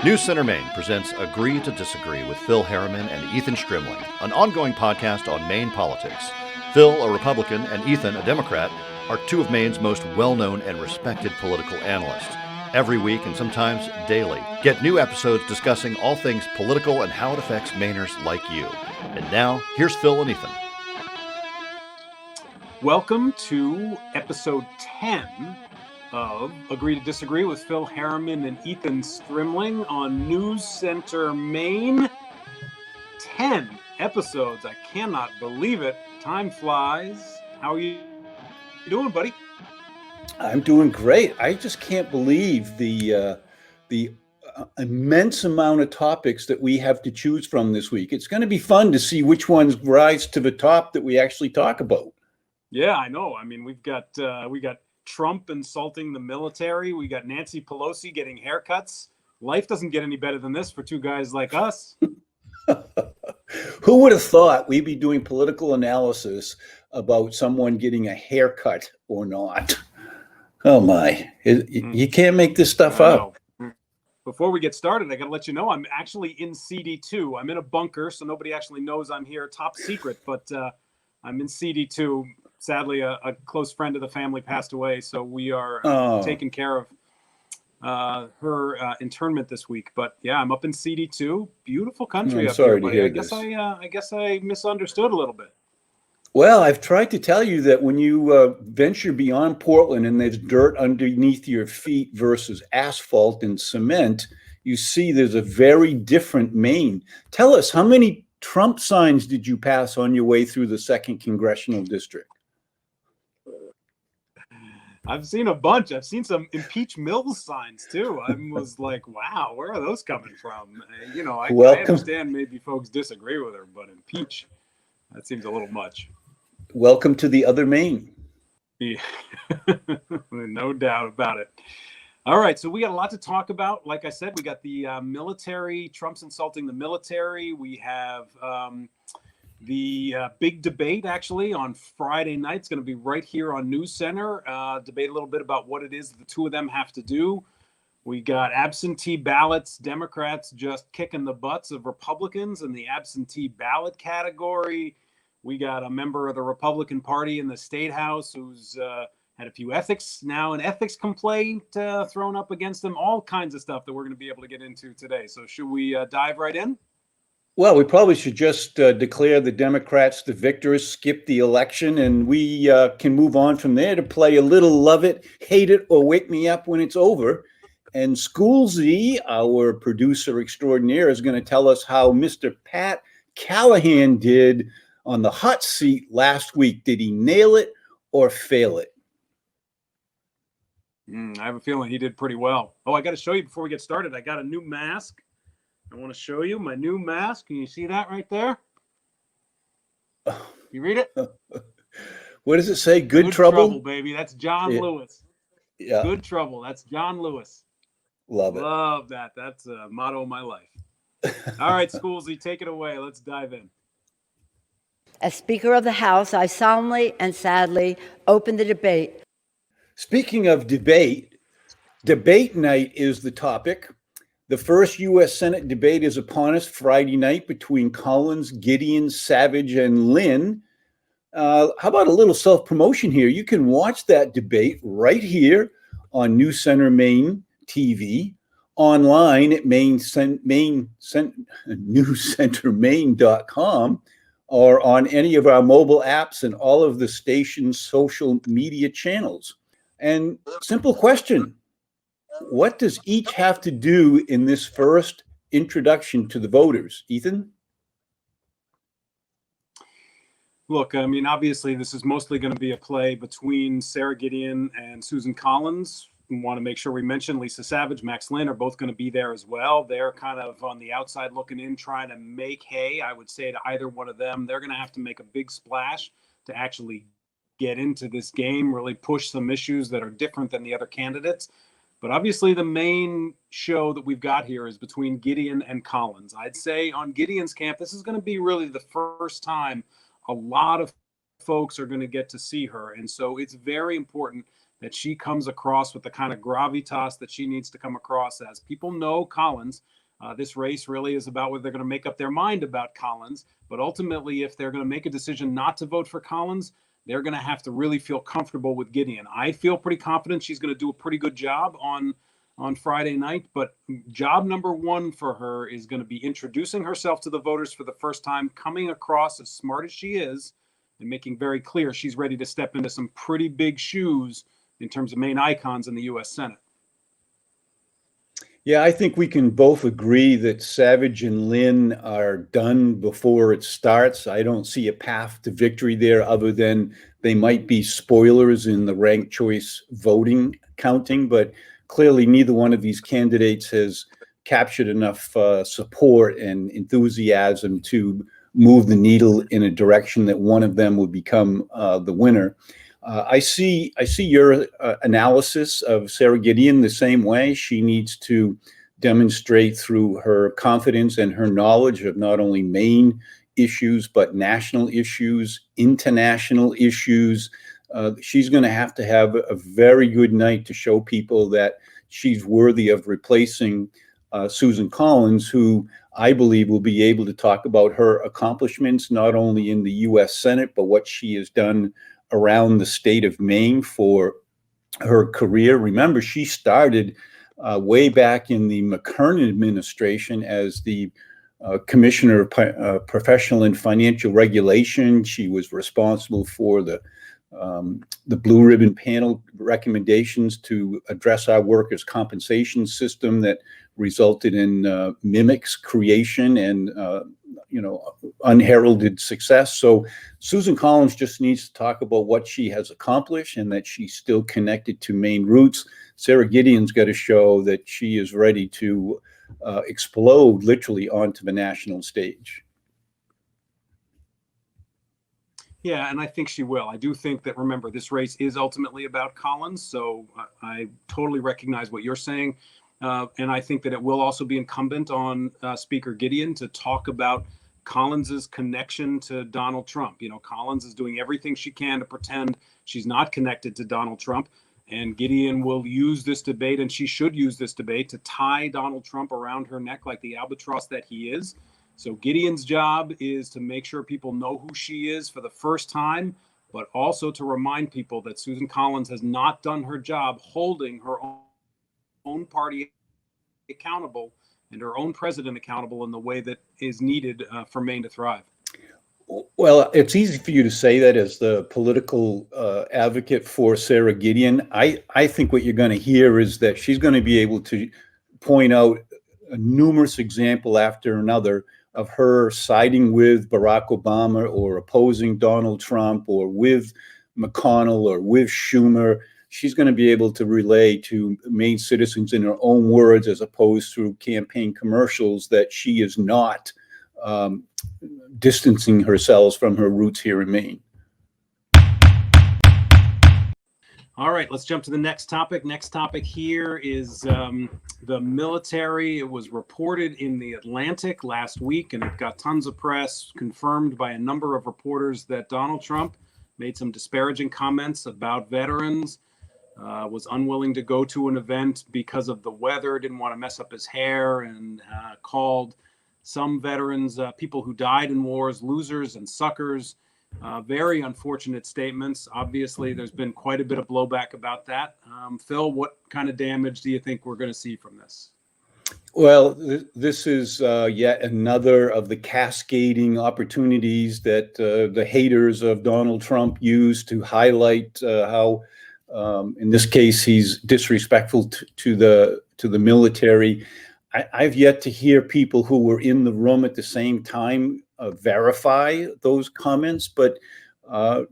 News Center Maine presents Agree to Disagree with Phil Harriman and Ethan Strimling, an ongoing podcast on Maine politics. Phil, a Republican, and Ethan, a Democrat, are two of Maine's most well-known and respected political analysts. Every week and sometimes daily, get new episodes discussing all things political and how it affects Mainers like you. And now, here's Phil and Ethan. Welcome to episode 10 of Agree to Disagree with Phil Harriman and Ethan Strimling on News Center Maine. 10 episodes. I cannot believe it. Time flies. How are you doing, buddy? I'm doing great. I just can't believe the immense amount of topics that we have to choose from this week. It's going to be fun to see which ones rise to the top that we actually talk about. Yeah, I know. I mean, we got Trump insulting the military. We got Nancy Pelosi getting haircuts. Life doesn't get any better than this for two guys like us. Who would have thought we'd be doing political analysis about someone getting a haircut or not? Oh my, you can't make this stuff up. Before we get started, I got to let you know I'm actually in CD2. I'm in a bunker, so nobody actually knows I'm here. Top secret, but I'm in CD2. Sadly, a close friend of the family passed away, so we are taking care of her internment this week. But yeah, I'm up in CD2. Beautiful country up here, buddy. I guess I misunderstood a little bit. Well, I've tried to tell you that when you venture beyond Portland and there's dirt underneath your feet versus asphalt and cement, you see there's a very different Maine. Tell us, how many Trump signs did you pass on your way through the 2nd Congressional District? I've seen a bunch. I've seen some impeach Mills signs too. I was like, wow, where are those coming from? I understand maybe folks disagree with her, but impeach, that seems a little much. Welcome to the other Maine. Yeah. No doubt about it. All right, so we got a lot to talk about. Like I said, we got the military, Trump's insulting the military. We have the big debate actually on Friday night. It's going to be right here on News Center. Debate a little bit about what it is the two of them have to do. We got absentee ballots, Democrats just kicking the butts of Republicans in the absentee ballot category. We got a member of the Republican Party in the State House who's had a few an ethics complaint thrown up against him. All kinds of stuff that we're going to be able to get into today. So should we dive right in? Well, we probably should just declare the Democrats the victors, skip the election, and we can move on from there to play a little Love It, Hate It, or Wake Me Up When It's Over. And Schoolsy, our producer extraordinaire, is going to tell us how Mr. Pat Callahan did on the hot seat last week. Did he nail it or fail it? I have a feeling he did pretty well. Oh, I got to show you before we get started. I got a new mask. I want to show you my new mask. Can you see that right there? You read it? What does it say? Good trouble, baby. That's John Lewis. Yeah. Good trouble. That's John Lewis. Love it. Love that. That's a motto of my life. All right, Schoolsy, take it away. Let's dive in. As Speaker of the House, I solemnly and sadly open the debate. Speaking of debate night is the topic. The first U.S. Senate debate is upon us Friday night between Collins, Gideon, Savage, and Lynn. How about a little self-promotion here? You can watch that debate right here on News Center Maine TV, online at newscentermaine.com, or on any of our mobile apps and all of the station's social media channels. And simple question. What does each have to do in this first introduction to the voters? Ethan? Look, I mean, obviously, this is mostly going to be a play between Sarah Gideon and Susan Collins. We want to make sure we mention Lisa Savage, Max Lynn are both going to be there as well. They're kind of on the outside looking in, trying to make hay. I would say to either one of them, they're going to have to make a big splash to actually get into this game, really push some issues that are different than the other candidates. But obviously the main show that we've got here is between Gideon and Collins. I'd say on Gideon's camp, this is going to be really the first time a lot of folks are going to get to see her. And so it's very important that she comes across with the kind of gravitas that she needs to come across as. People know Collins. This race really is about whether they're going to make up their mind about Collins. But ultimately, if they're going to make a decision not to vote for Collins, they're going to have to really feel comfortable with Gideon. I feel pretty confident she's going to do a pretty good job on Friday night. But job number one for her is going to be introducing herself to the voters for the first time, coming across as smart as she is, and making very clear she's ready to step into some pretty big shoes in terms of main icons in the U.S. Senate. Yeah, I think we can both agree that Savage and Lynn are done before it starts. I don't see a path to victory there other than they might be spoilers in the ranked choice voting counting, but clearly neither one of these candidates has captured enough support and enthusiasm to move the needle in a direction that one of them would become the winner. I see your analysis of Sarah Gideon the same way. She needs to demonstrate through her confidence and her knowledge of not only Maine issues, but national issues, international issues. She's going to have a very good night to show people that she's worthy of replacing Susan Collins, who I believe will be able to talk about her accomplishments, not only in the U.S. Senate, but what she has done around the state of Maine for her career. Remember, she started way back in the McKernan administration as the Commissioner of Professional and Financial Regulation. She was responsible for the Blue Ribbon Panel recommendations to address our workers' compensation system that resulted in Mimic's creation and unheralded success. So Susan Collins just needs to talk about what she has accomplished and that she's still connected to Maine roots. Sarah Gideon's got to show that she is ready to explode literally onto the national stage. Yeah, and I think she will. I do think that, remember, this race is ultimately about Collins, so I totally recognize what you're saying. And I think that it will also be incumbent on Speaker Gideon to talk about Collins's connection to Donald Trump. You know, Collins is doing everything she can to pretend she's not connected to Donald Trump. And Gideon will use this debate, and she should use this debate, to tie Donald Trump around her neck like the albatross that he is. So Gideon's job is to make sure people know who she is for the first time, but also to remind people that Susan Collins has not done her job holding her own party accountable and her own president accountable in the way that is needed for Maine to thrive. Well, it's easy for you to say that as the political advocate for Sarah Gideon. I think what you're going to hear is that she's going to be able to point out a numerous example after another of her siding with Barack Obama or opposing Donald Trump or with McConnell or with Schumer. She's going to be able to relay to Maine citizens in her own words, as opposed to campaign commercials, that she is not distancing herself from her roots here in Maine. All right, let's jump to the next topic. Next topic here is the military. It was reported in the Atlantic last week, and it got tons of press, confirmed by a number of reporters, that Donald Trump made some disparaging comments about veterans, was unwilling to go to an event because of the weather, didn't want to mess up his hair, and called some veterans, people who died in wars, losers and suckers. Very unfortunate statements. Obviously, there's been quite a bit of blowback about that. Phil, what kind of damage do you think we're going to see from this? Well, this is yet another of the cascading opportunities that the haters of Donald Trump use to highlight how, in this case, he's disrespectful to the military. I've yet to hear people who were in the room at the same time verify those comments, but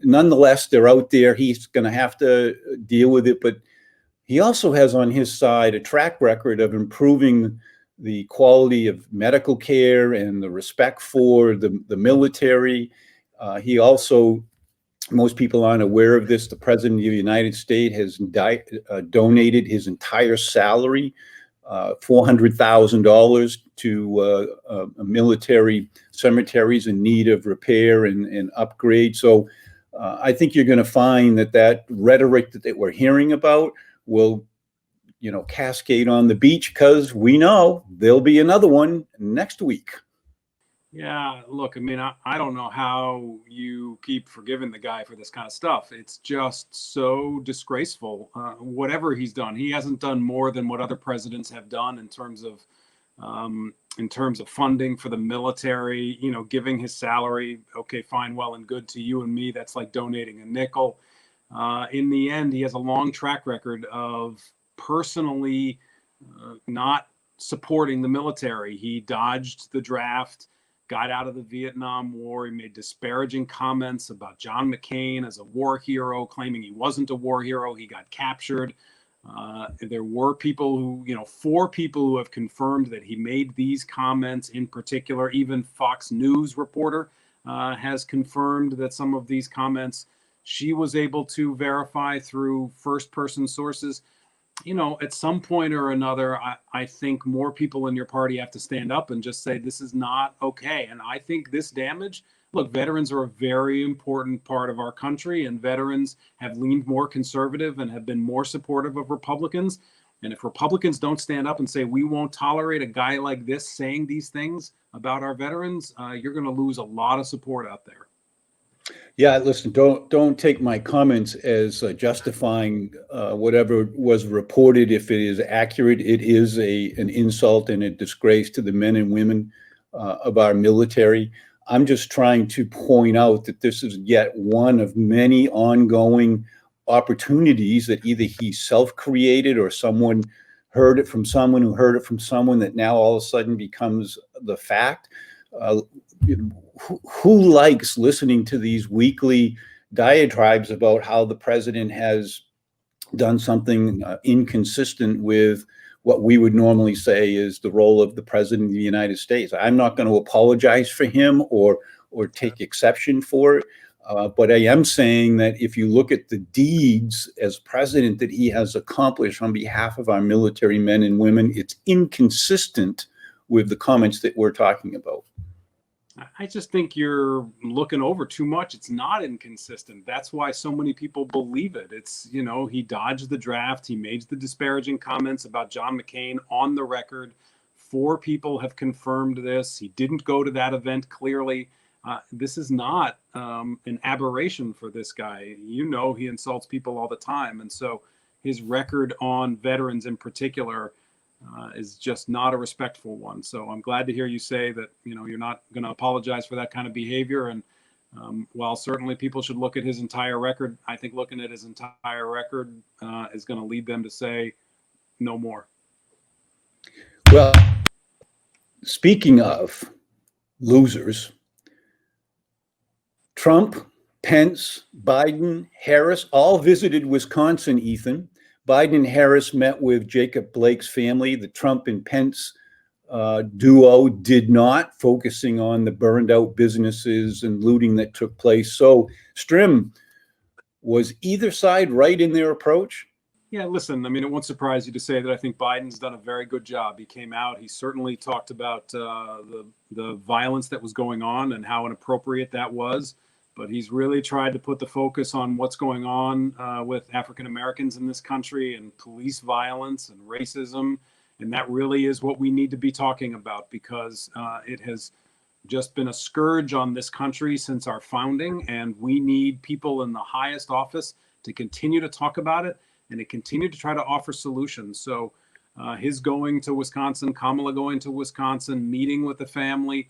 nonetheless, they're out there. He's going to have to deal with it, but he also has on his side a track record of improving the quality of medical care and the respect for the military. He also, most people aren't aware of this, the President of the United States has donated his entire salary, $400,000, to military cemeteries in need of repair and upgrade. So I think you're going to find that rhetoric that we're hearing about will, cascade on the beach, because we know there'll be another one next week. Yeah, look, I mean, I don't know how you keep forgiving the guy for this kind of stuff. It's just so disgraceful. Whatever he's done, he hasn't done more than what other presidents have done in terms of funding for the military. Giving his salary. Okay, fine, well and good to you and me. That's like donating a nickel. In the end, he has a long track record of personally not supporting the military. He dodged the draft, got out of the Vietnam War. He made disparaging comments about John McCain as a war hero, claiming he wasn't a war hero. He got captured. There were people who, 4 people who have confirmed that he made these comments in particular. Even Fox News reporter has confirmed that some of these comments she was able to verify through first-person sources. At some point or another, I think more people in your party have to stand up and just say, this is not okay. And I think this damage, look, veterans are a very important part of our country, and veterans have leaned more conservative and have been more supportive of Republicans. And if Republicans don't stand up and say, we won't tolerate a guy like this saying these things about our veterans, you're going to lose a lot of support out there. Yeah, listen, don't take my comments as justifying whatever was reported. If it is accurate, it is an insult and a disgrace to the men and women of our military. I'm just trying to point out that this is yet one of many ongoing opportunities that either he self-created or someone heard it from someone who heard it from someone, that now all of a sudden becomes the fact. Who likes listening to these weekly diatribes about how the president has done something inconsistent with what we would normally say is the role of the president of the United States? I'm not going to apologize for him or take exception for it. But I am saying that if you look at the deeds as president that he has accomplished on behalf of our military men and women, it's inconsistent with the comments that we're talking about. I just think you're looking over too much. It's not inconsistent. That's why so many people believe it. It's, he dodged the draft. He made the disparaging comments about John McCain on the record. 4 people have confirmed this. He didn't go to that event, clearly. This is not an aberration for this guy. He insults people all the time. And so his record on veterans in particular is just not a respectful one. So I'm glad to hear you say that, you're not going to apologize for that kind of behavior. And while certainly people should look at his entire record, I think looking at his entire record is going to lead them to say no more. Well, speaking of losers, Trump, Pence, Biden, Harris all visited Wisconsin, Ethan. Biden and Harris met with Jacob Blake's family. The Trump and Pence duo did not, focusing on the burned out businesses and looting that took place. So, Strim, was either side right in their approach? Yeah, listen, I mean, it won't surprise you to say that I think Biden's done a very good job. He came out, he certainly talked about the violence that was going on and how inappropriate that was. But he's really tried to put the focus on what's going on with African Americans in this country and police violence and racism. And that really is what we need to be talking about, because it has just been a scourge on this country since our founding. And we need people in the highest office to continue to talk about it and to continue to try to offer solutions. So his going to Wisconsin, Kamala going to Wisconsin, meeting with the family,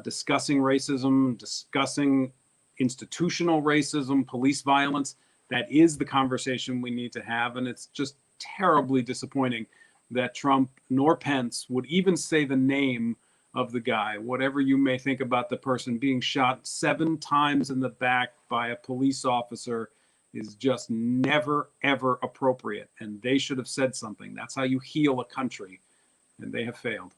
discussing racism, discussing institutional racism, police violence, that is the conversation we need to have. And it's just terribly disappointing that Trump nor Pence would even say the name of the guy. Whatever you may think about the person being shot 7 times in the back by a police officer is just never, ever appropriate. And they should have said something. That's how you heal a country. And they have failed.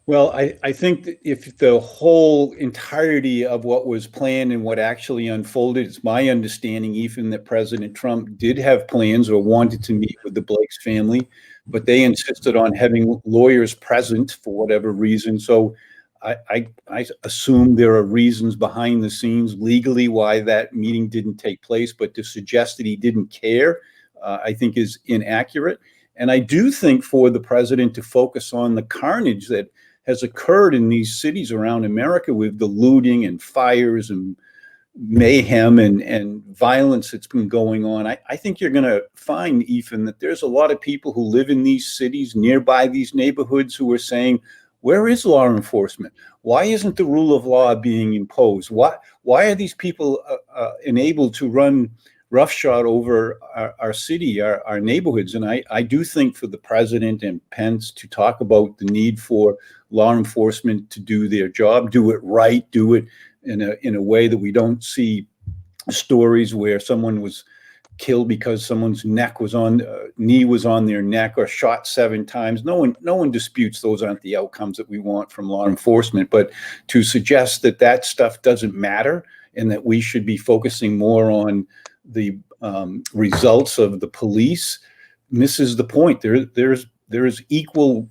Well, I think that if the whole entirety of what was planned and what actually unfolded, it's my understanding, even that President Trump did have plans or wanted to meet with the Blake's family, but they insisted on having lawyers present for whatever reason. So I assume there are reasons behind the scenes legally why that meeting didn't take place, but to suggest that he didn't care, I think is inaccurate. And I do think for the president to focus on the carnage that has occurred in these cities around America with the looting and fires and mayhem and violence that's been going on, I think you're going to find, Ethan, that there's a lot of people who live in these cities nearby these neighborhoods who are saying, where is law enforcement? Why isn't the rule of law being imposed? Why are these people enabled to run roughshod over our city, our neighborhoods? And I do think for the president and Pence to talk about the need for law enforcement to do their job, do it right, do it in a way that we don't see stories where someone was killed because someone's knee was on their neck or shot 7 times. No one disputes those aren't the outcomes that we want from law enforcement, but to suggest that that stuff doesn't matter and that we should be focusing more on the results of the police misses the point. There is equal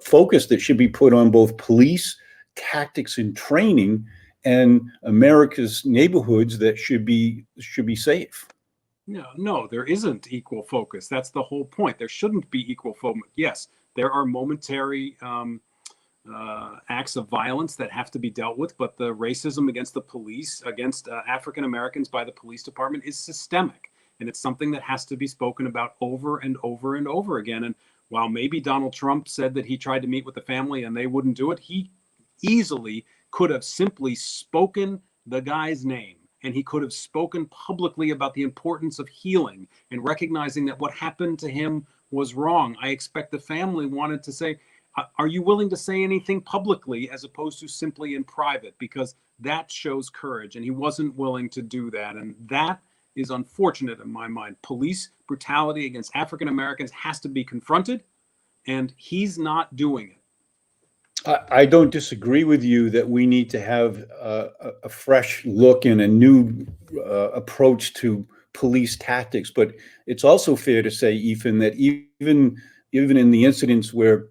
focus that should be put on both police tactics and training and America's neighborhoods that should be safe. No, there isn't equal focus. That's the whole point. There shouldn't be equal focus. Yes, there are momentary acts of violence that have to be dealt with, but the racism against the police, against African Americans by the police department is systemic. And it's something that has to be spoken about over and over and over again. And while maybe Donald Trump said that he tried to meet with the family and they wouldn't do it, he easily could have simply spoken the guy's name. And he could have spoken publicly about the importance of healing and recognizing that what happened to him was wrong. I expect the family wanted to say, are you willing to say anything publicly as opposed to simply in private? Because that shows courage. And he wasn't willing to do that. And that is unfortunate in my mind. Police brutality against African Americans has to be confronted, and he's not doing it. I don't disagree with you that we need to have a fresh look and a new approach to police tactics. But it's also fair to say, Ethan, that even in the incidents where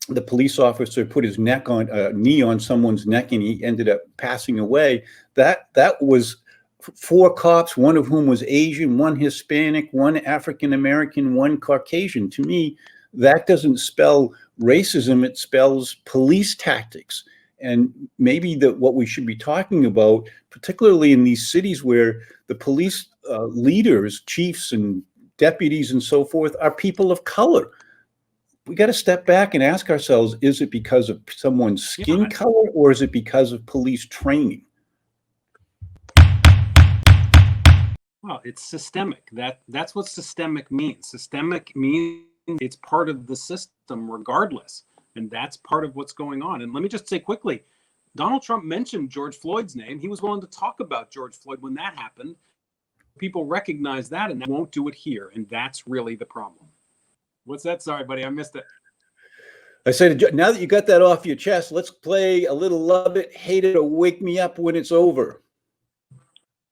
the police officer put his knee on someone's neck and he ended up passing away, that was 4 cops, one of whom was Asian, one Hispanic, one African American, one Caucasian. To me, that doesn't spell racism, it spells police tactics. And maybe what we should be talking about, particularly in these cities where the police leaders, chiefs and deputies and so forth, are people of color. We got to step back and ask ourselves, is it because of someone's skin color or is it because of police training? Well, it's systemic. That's what systemic means. Systemic means it's part of the system regardless. And that's part of what's going on. And let me just say quickly, Donald Trump mentioned George Floyd's name. He was willing to talk about George Floyd when that happened. People recognize that and they won't do it here. And that's really the problem. What's that? Sorry, buddy, I missed it. I said, now that you got that off your chest, let's play a little Love It, Hate It, or Wake Me Up When It's Over.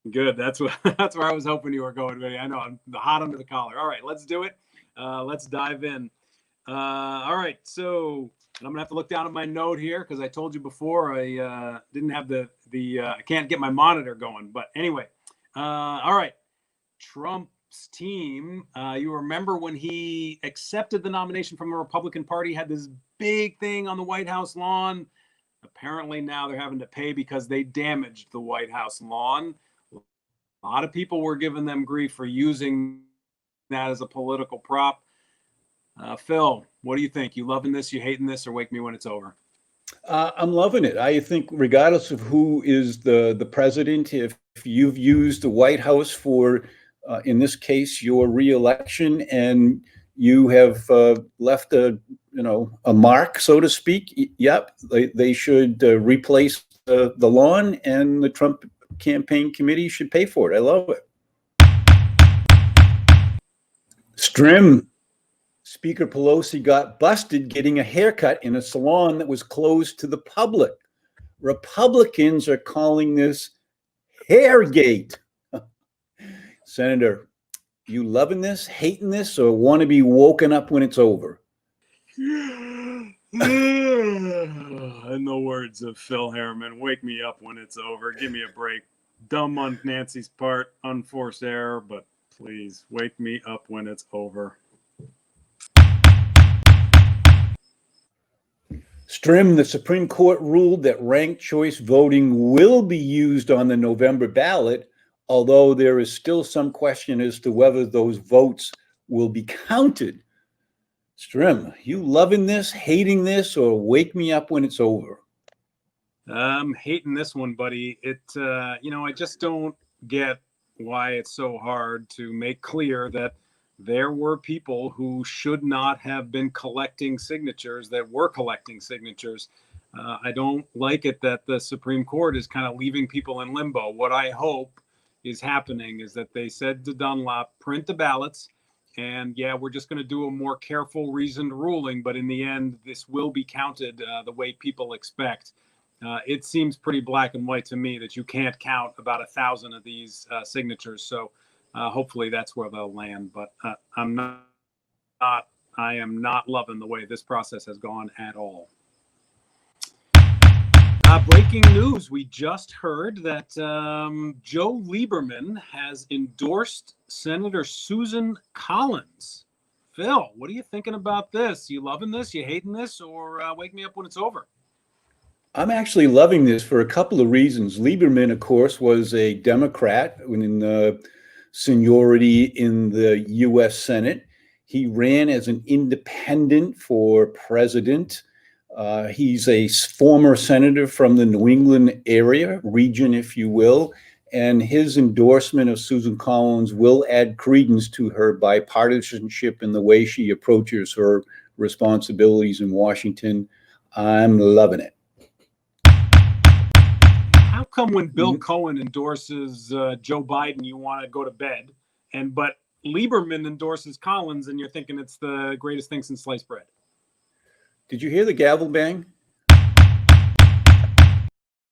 Good. That's where I was hoping you were going, buddy. I know I'm hot under the collar. All right, let's do it. Let's dive in. All right, so I'm gonna have to look down at my note here because I told you before I didn't have I can't get my monitor going. But anyway, all right, Trump's team. You remember when he accepted the nomination from the Republican Party, had this big thing on the White House lawn. Apparently now they're having to pay because they damaged the White House lawn. A lot of people were giving them grief for using that as a political prop. Phil, what do you think? You loving this? You hating this? Or wake me when it's over? I'm loving it. I think regardless of who is the president, if you've used the White House for, in this case, your reelection, and you have left a mark, so to speak, yep, they should replace the lawn, and the Trump campaign committee should pay for it. I love it. Speaker Pelosi got busted getting a haircut in a salon that was closed to the public. Republicans are calling this Hairgate. Senator, you loving this, hating this, or want to be woken up when it's over? In the words of Phil Harriman, wake me up when it's over. Give me a break. Dumb on Nancy's part, unforced error, but please wake me up when it's over. Strim, the Supreme Court ruled that ranked choice voting will be used on the November ballot, although there is still some question as to whether those votes will be counted. Strim, you loving this, hating this, or wake me up when it's over? I'm hating this one, buddy. I just don't get why it's so hard to make clear that there were people who should not have been collecting signatures that were collecting signatures. I don't like it that the Supreme Court is kind of leaving people in limbo. What I hope is happening is that they said to Dunlop, print the ballots, and yeah, we're just going to do a more careful, reasoned ruling, but in the end, this will be counted the way people expect. It seems pretty black and white to me that you can't count about 1,000 of these signatures. So hopefully that's where they'll land. But I am not loving the way this process has gone at all. Breaking news. We just heard that Joe Lieberman has endorsed Senator Susan Collins. Phil, what are you thinking about this? You loving this? You hating this? Or wake me up when it's over? I'm actually loving this for a couple of reasons. Lieberman, of course, was a Democrat in the seniority in the U.S. Senate. He ran as an independent for president. He's a former senator from the New England region, if you will, and his endorsement of Susan Collins will add credence to her bipartisanship in the way she approaches her responsibilities in Washington. I'm loving it. How come when Bill Cohen endorses Joe Biden, you want to go to bed, but Lieberman endorses Collins and you're thinking it's the greatest thing since sliced bread? Did you hear the gavel bang?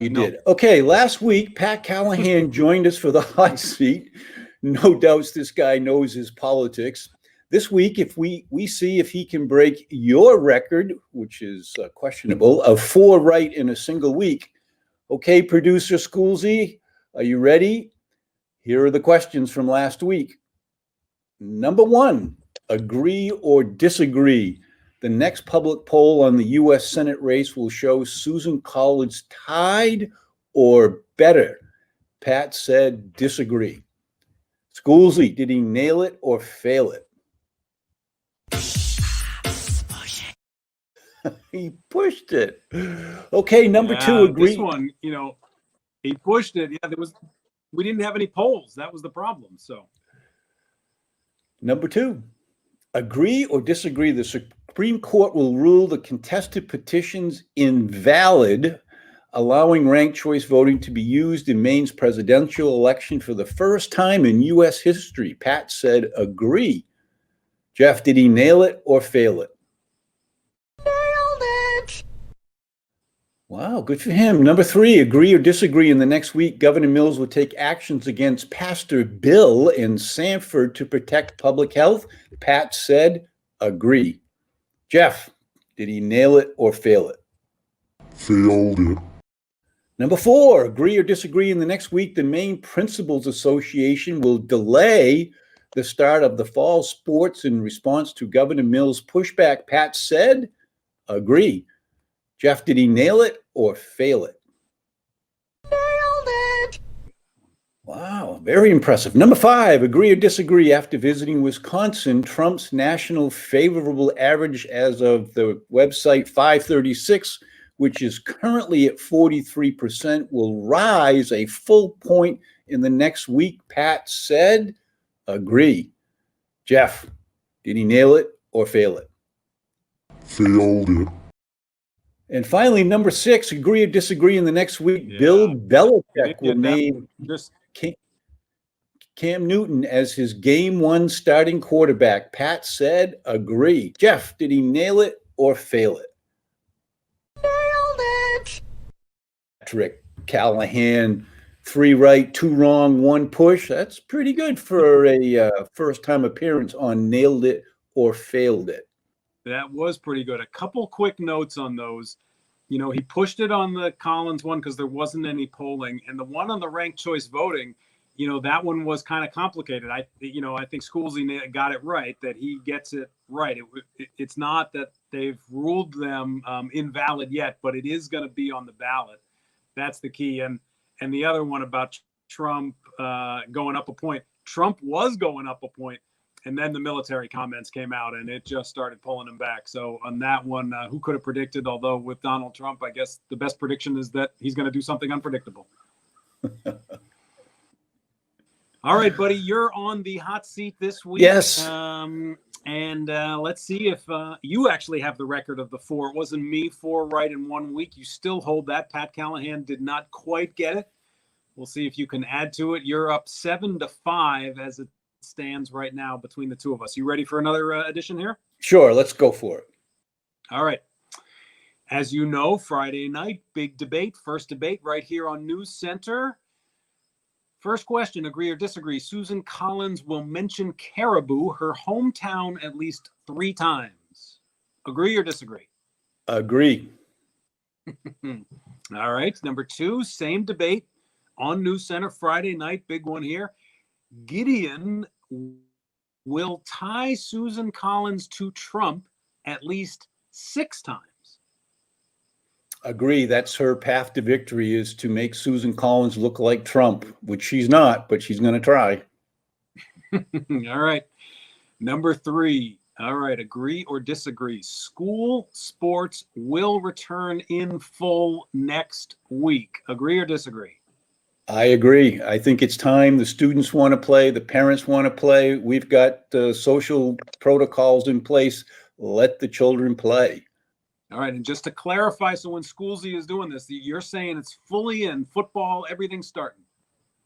You No. did. Okay, last week, Pat Callahan joined us for the hot seat. No doubts this guy knows his politics. This week, if we see if he can break your record, which is questionable, of 4 right in a single week. Okay, producer Schoolsy, are you ready? Here are the questions from last week. Number 1, agree or disagree. The next public poll on the U.S. Senate race will show Susan Collins tied or better. Pat said disagree. Schoolsy, did he nail it or fail it? He pushed it. Okay, number 2, agree. This one, he pushed it. Yeah, we didn't have any polls. That was the problem. So, number 2, agree or disagree. The Supreme Court will rule the contested petitions invalid, allowing ranked choice voting to be used in Maine's presidential election for the first time in U.S. history. Pat said agree. Jeff, did he nail it or fail it? Wow, good for him. Number 3, agree or disagree. In the next week, Governor Mills will take actions against Pastor Bill in Sanford to protect public health. Pat said agree. Jeff, did he nail it or fail it? Failed it. Number 4, agree or disagree. In the next week, the Maine Principals Association will delay the start of the fall sports in response to Governor Mills' pushback. Pat said agree. Jeff, did he nail it or fail it? Nailed it. Wow, very impressive. Number 5, agree or disagree. After visiting Wisconsin, Trump's national favorable average as of the website 536, which is currently at 43%, will rise a full point in the next week. Pat said agree. Jeff, did he nail it or fail it? Failed it. And finally, number 6, agree or disagree. In the next week, Bill Belichick will name Cam Newton as his game 1 starting quarterback. Pat said agree. Jeff, did he nail it or fail it? Nailed it. Patrick Callahan, 3 right, 2 wrong, 1 push. That's pretty good for a first-time appearance on Nailed It or Failed It. That was pretty good. A couple quick notes on those. He pushed it on the Collins one because there wasn't any polling, and the one on the ranked choice voting, that one was kind of complicated. I think Schoolsy got it right, that he gets it right. It's not that they've ruled them invalid yet, but it is going to be on the ballot. That's the key. And the other one about Trump going up a point. Trump was going up a point, and then the military comments came out, and it just started pulling him back. So on that one, who could have predicted? Although with Donald Trump, I guess the best prediction is that he's going to do something unpredictable. All right, buddy, you're on the hot seat this week. Yes. And let's see if you actually have the record of the 4. It wasn't me, 4 right in 1 week. You still hold that. Pat Callahan did not quite get it. We'll see if you can add to it. You're up 7-5 as it stands right now between the two of us. You ready for another edition here? Sure, let's go for it. All right. As you know, Friday night, big debate, first debate right here on News Center. First question, agree or disagree? Susan Collins will mention Caribou, her hometown, at least 3 times. Agree or disagree? Agree. All right. Number 2, same debate on News Center Friday night, big one here. Gideon will tie Susan Collins to Trump at least 6 times. Agree. That's her path to victory, is to make Susan Collins look like Trump, which she's not, but she's going to try. All right. Number 3. All right. Agree or disagree? School sports will return in full next week. Agree or disagree? I agree. I think it's time. The students want to play. The parents want to play. We've got social protocols in place. Let the children play. All right. And just to clarify, so when Schoolsy is doing this, you're saying it's fully in football, everything's starting?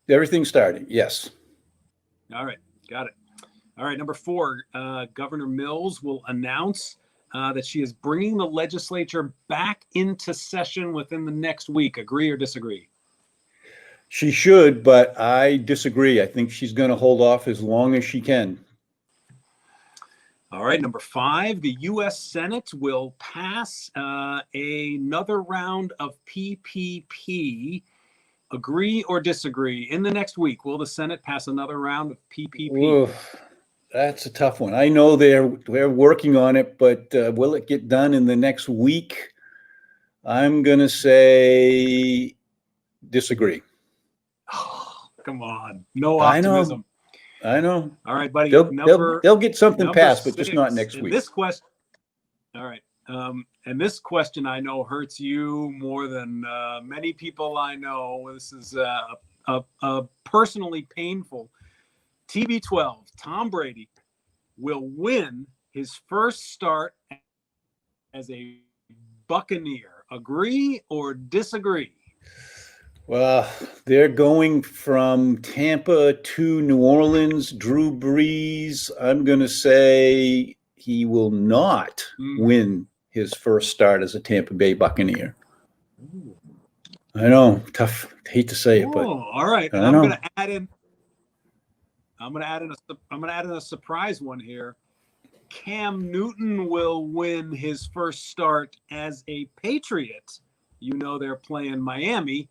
Everything's starting, yes. All right. Got it. All right. Number 4, Governor Mills will announce that she is bringing the legislature back into session within the next week. Agree or disagree? She should, but I disagree. I think she's going to hold off as long as she can. All right. Number 5, the U.S. Senate will pass another round of PPP. Agree or disagree? In the next week, will the Senate pass another round of PPP? Oof, that's a tough one. I know they're working on it, but will it get done in the next week? I'm going to say disagree. Oh, come on. No optimism. I know. All right, buddy. They'll get something passed, but 6, just not next week. This question. All right. And this question I know hurts you more than many people I know. This is personally painful. TB12, Tom Brady will win his first start as a Buccaneer. Agree or disagree? Well, they're going from Tampa to New Orleans. Drew Brees, I'm going to say he will not win his first start as a Tampa Bay Buccaneer. Ooh. I know, tough. Hate to say it, but all right. I'm going to add in. I'm going to add in a surprise one here. Cam Newton will win his first start as a Patriot. You know they're playing Miami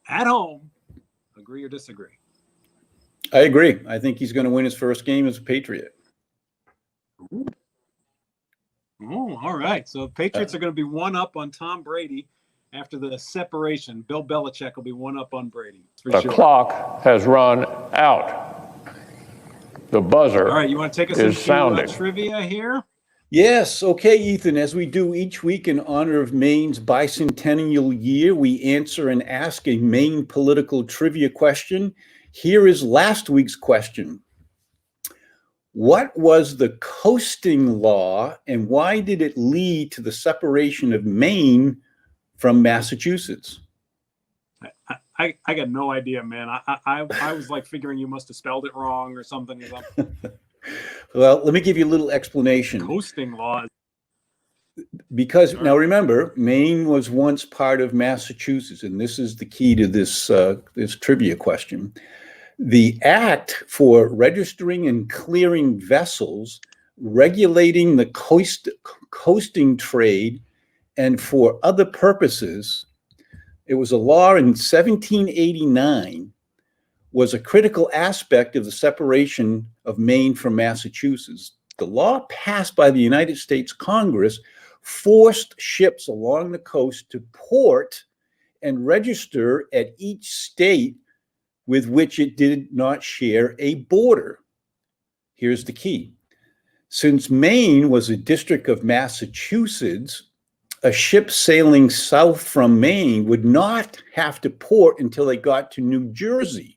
at home. Agree or disagree? I agree. I think he's going to win his first game as a Patriot. Ooh. Oh, all right. So the Patriots are going to be one up on Tom Brady after the separation. Bill Belichick will be one up on Brady. The clock has run out. The buzzer all right, you want to take us into trivia here? Yes. Okay, Ethan. As we do each week in honor of Maine's bicentennial year, we answer and ask a Maine political trivia question. Here is last week's question. What was the coasting law, and why did it lead to the separation of Maine from Massachusetts? I got no idea, man. I was like figuring you must have spelled it wrong or something. Well, let me give you a little explanation. Coasting law. Because now remember, Maine was once part of Massachusetts, and this is the key to this this trivia question. The act for registering and clearing vessels regulating the coasting trade, and for other purposes. It was a law in 1789, was a critical aspect of the separation of Maine from Massachusetts. The law passed by the United States Congress forced ships along the coast to port and register at each state with which it did not share a border. Here's the key. Since Maine was a district of Massachusetts, a ship sailing south from Maine would not have to port until they got to New Jersey.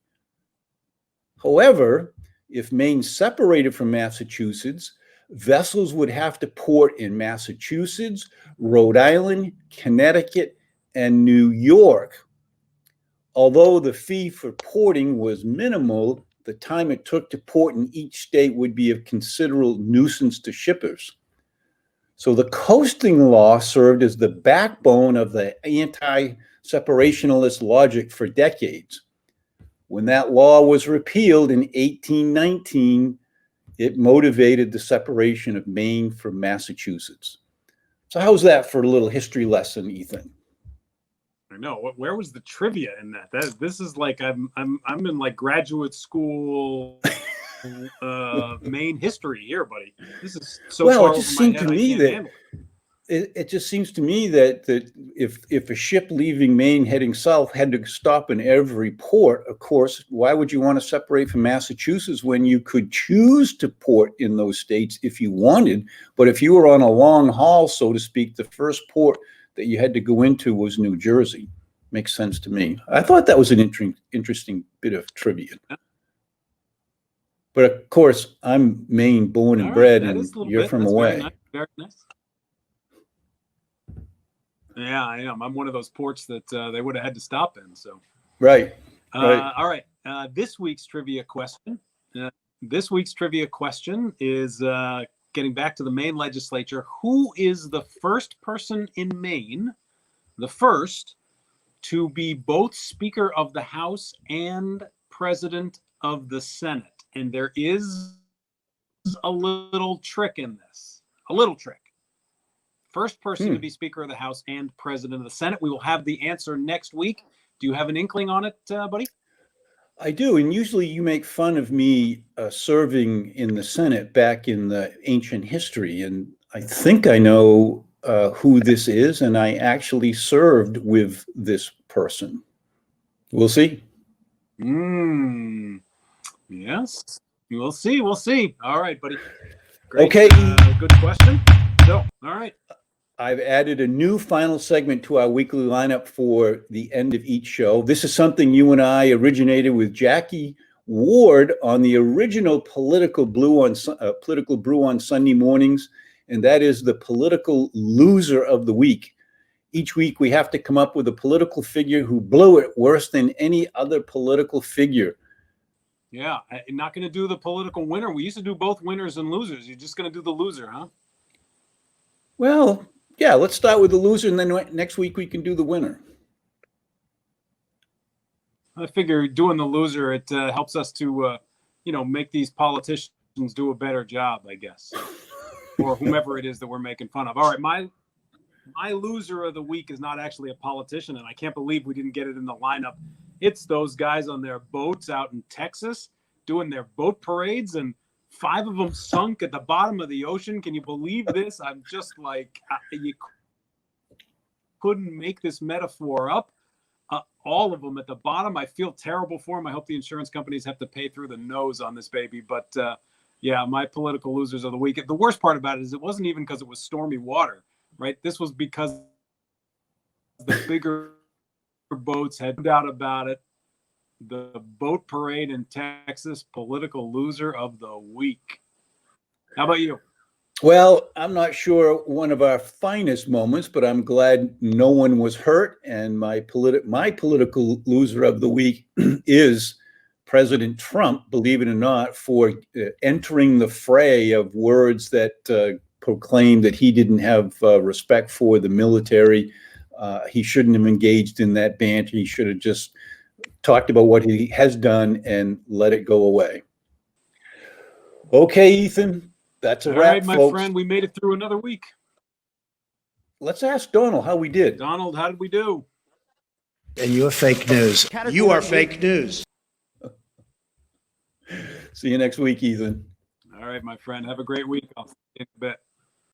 However, if Maine separated from Massachusetts, vessels would have to port in Massachusetts, Rhode Island, Connecticut, and New York. Although the fee for porting was minimal, the time it took to port in each state would be of considerable nuisance to shippers. So the coasting law served as the backbone of the anti-separationalist logic for decades. When that law was repealed in 1819, it motivated the separation of Maine from Massachusetts. So how's that for a little history lesson, Ethan? I know. Where was the trivia in that? This is like I'm in like graduate school Maine history here, buddy. This is so well, far it just over my seemed head, to I me can't that handle it. it just seems to me that if a ship leaving Maine heading south had to stop in every port, of course, why would you want to separate from Massachusetts when you could choose to port in those states if you wanted? But if you were on a long haul, so to speak, the first port that you had to go into was New Jersey. Makes sense to me. I thought that was an interesting bit of trivia. But of course, I'm Maine born and bred, and you're from away. Very nice. Yeah, I am. I'm one of those ports that they would have had to stop in. So right. All right. This week's trivia question. This week's trivia question is getting back to the Maine legislature. Who is the first person in Maine, the first, to be both Speaker of the House and President of the Senate? And there is a little trick in this. A little trick. First person to be Speaker of the House and President of the Senate. We will have the answer next week. Do you have an inkling on it, buddy? I do. And usually you make fun of me serving in the Senate back in the ancient history. And I think I know who this is. And I actually served with this person. We'll see. Yes. We'll see. We'll see. All right, buddy. Great. Okay. Good question. So, all right. I've added a new final segment to our weekly lineup for the end of each show. This is something you and I originated with Jackie Ward on the original Political Brew on Sunday mornings, and that is the political loser of the week. Each week we have to come up with a political figure who blew it worse than any other political figure. Yeah, I'm not going to do the political winner. We used to do both winners and losers. You're just going to do the loser, huh? Well, yeah, let's start with the loser, and then next week we can do the winner. I figure doing the loser, it helps us to, make these politicians do a better job, I guess, or whomever it is that we're making fun of. All right, my loser of the week is not actually a politician, and I can't believe we didn't get it in the lineup. It's those guys on their boats out in Texas doing their boat parades, and 5 of them sunk at the bottom of the ocean. Can you believe this? I'm just like, you couldn't make this metaphor up. All of them at the bottom. I feel terrible for them. I hope the insurance companies have to pay through the nose on this baby. But yeah, my political losers of the week. The worst part about it is it wasn't even because it was stormy water, right? This was because the bigger boats had no doubt about it. The boat parade in Texas, political loser of the week. How about you? Well, I'm not sure one of our finest moments, but I'm glad no one was hurt. And my political loser of the week is President Trump, believe it or not, for entering the fray of words that proclaimed that he didn't have respect for the military. He shouldn't have engaged in that banter. He should have just talked about what he has done and let it go away. Okay, Ethan. That's a All wrap, right, my folks. friend, we made it through another week. Let's ask Donald how we did. Donald, how did we do? And you're fake news. You are fake news. See you next week, Ethan. All right, my friend, have a great week. I'll see you in a bit.